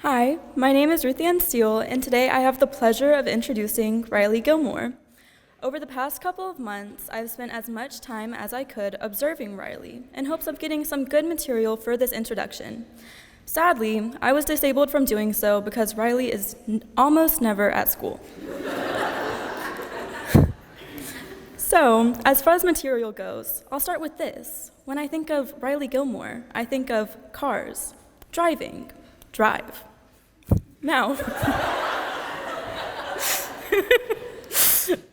Hi, my name is Ruth Ann Steele, and today I have the pleasure of introducing Riley Gilmore. Over the past couple of months, I've spent as much time as I could observing Riley in hopes of getting some good material for this introduction. Sadly, I was disabled from doing so because Riley is almost never at school. So, as far as material goes, I'll start with this. When I think of Riley Gilmore, I think of cars, driving, drive.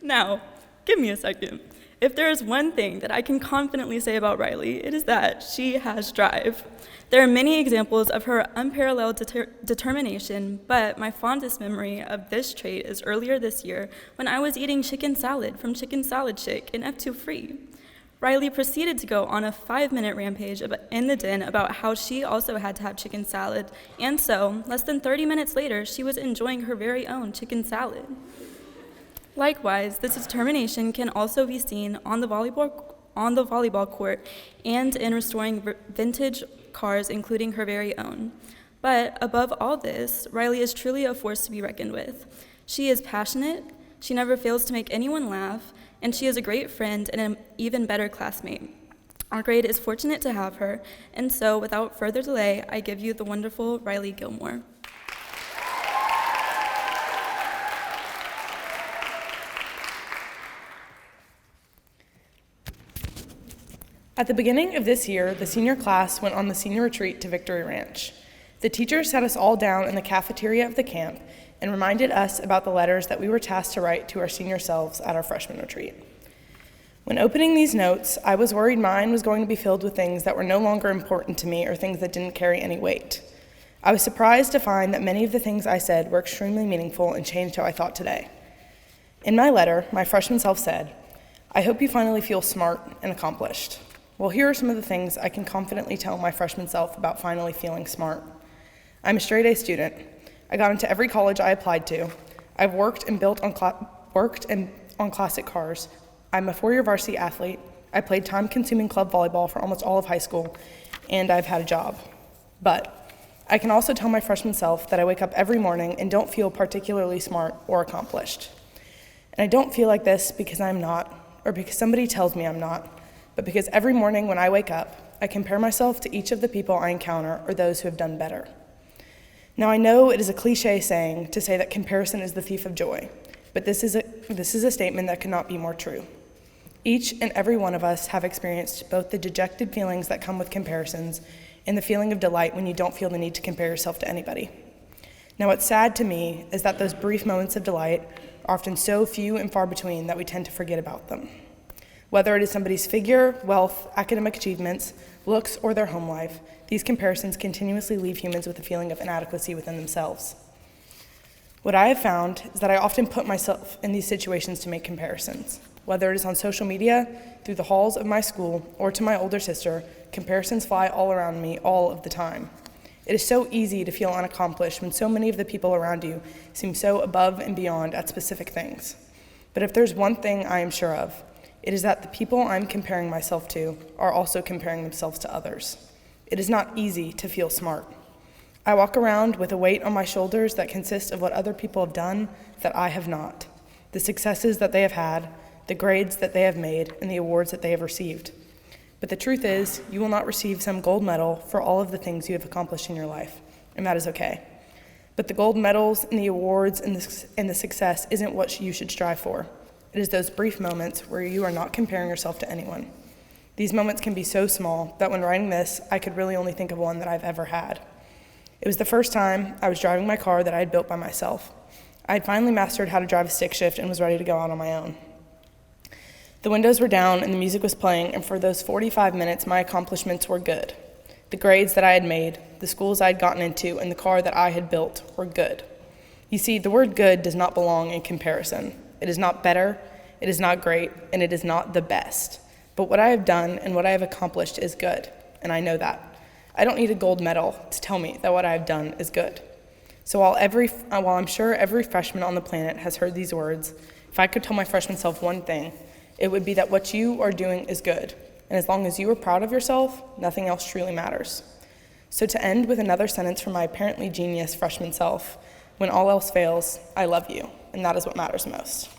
Now, give me a second. If there is one thing that I can confidently say about Riley, it is that she has drive. There are many examples of her unparalleled determination, but my fondest memory of this trait is earlier this year when I was eating chicken salad from Chicken Salad Chick in F2 Free. Riley proceeded to go on a 5-minute rampage in the den about how she also had to have chicken salad, and so, less than 30 minutes later, she was enjoying her very own chicken salad. Likewise, this determination can also be seen on the volleyball court and in restoring vintage cars, including her very own. But above all this, Riley is truly a force to be reckoned with. She is passionate, she never fails to make anyone laugh, and she is a great friend and an even better classmate. Our grade is fortunate to have her, and so without further delay, I give you the wonderful Riley Gilmore. At the beginning of this year, the senior class went on the senior retreat to Victory Ranch. The teacher sat us all down in the cafeteria of the camp and reminded us about the letters that we were tasked to write to our senior selves at our freshman retreat. When opening these notes, I was worried mine was going to be filled with things that were no longer important to me or things that didn't carry any weight. I was surprised to find that many of the things I said were extremely meaningful and changed how I thought today. In my letter, my freshman self said, "I hope you finally feel smart and accomplished." Well, here are some of the things I can confidently tell my freshman self about finally feeling smart. I'm a straight-A student. I got into every college I applied to. I've worked on classic cars. I'm a 4-year varsity athlete. I played time-consuming club volleyball for almost all of high school, and I've had a job. But I can also tell my freshman self that I wake up every morning and don't feel particularly smart or accomplished. And I don't feel like this because I'm not, or because somebody tells me I'm not, but because every morning when I wake up, I compare myself to each of the people I encounter or those who have done better. Now, I know it is a cliche saying to say that comparison is the thief of joy, but this is a statement that cannot be more true. Each and every one of us have experienced both the dejected feelings that come with comparisons and the feeling of delight when you don't feel the need to compare yourself to anybody. Now, what's sad to me is that those brief moments of delight are often so few and far between that we tend to forget about them. Whether it is somebody's figure, wealth, academic achievements, looks, or their home life, these comparisons continuously leave humans with a feeling of inadequacy within themselves. What I have found is that I often put myself in these situations to make comparisons. Whether it is on social media, through the halls of my school, or to my older sister, comparisons fly all around me all of the time. It is so easy to feel unaccomplished when so many of the people around you seem so above and beyond at specific things. But if there's one thing I am sure of, it is that the people I'm comparing myself to are also comparing themselves to others. It is not easy to feel smart. I walk around with a weight on my shoulders that consists of what other people have done that I have not, the successes that they have had, the grades that they have made, and the awards that they have received. But the truth is, you will not receive some gold medal for all of the things you have accomplished in your life, and that is okay. But the gold medals and the awards and the success isn't what you should strive for. It is those brief moments where you are not comparing yourself to anyone. These moments can be so small that when writing this, I could really only think of one that I've ever had. It was the first time I was driving my car that I had built by myself. I had finally mastered how to drive a stick shift and was ready to go out on my own. The windows were down and the music was playing, and for those 45 minutes, my accomplishments were good. The grades that I had made, the schools I had gotten into, and the car that I had built were good. You see, the word good does not belong in comparison. It is not better, it is not great, and it is not the best. But what I have done and what I have accomplished is good, and I know that. I don't need a gold medal to tell me that what I have done is good. So while I'm sure every freshman on the planet has heard these words, if I could tell my freshman self one thing, it would be that what you are doing is good. And as long as you are proud of yourself, nothing else truly matters. So to end with another sentence from my apparently genius freshman self, when all else fails, I love you, and that is what matters most.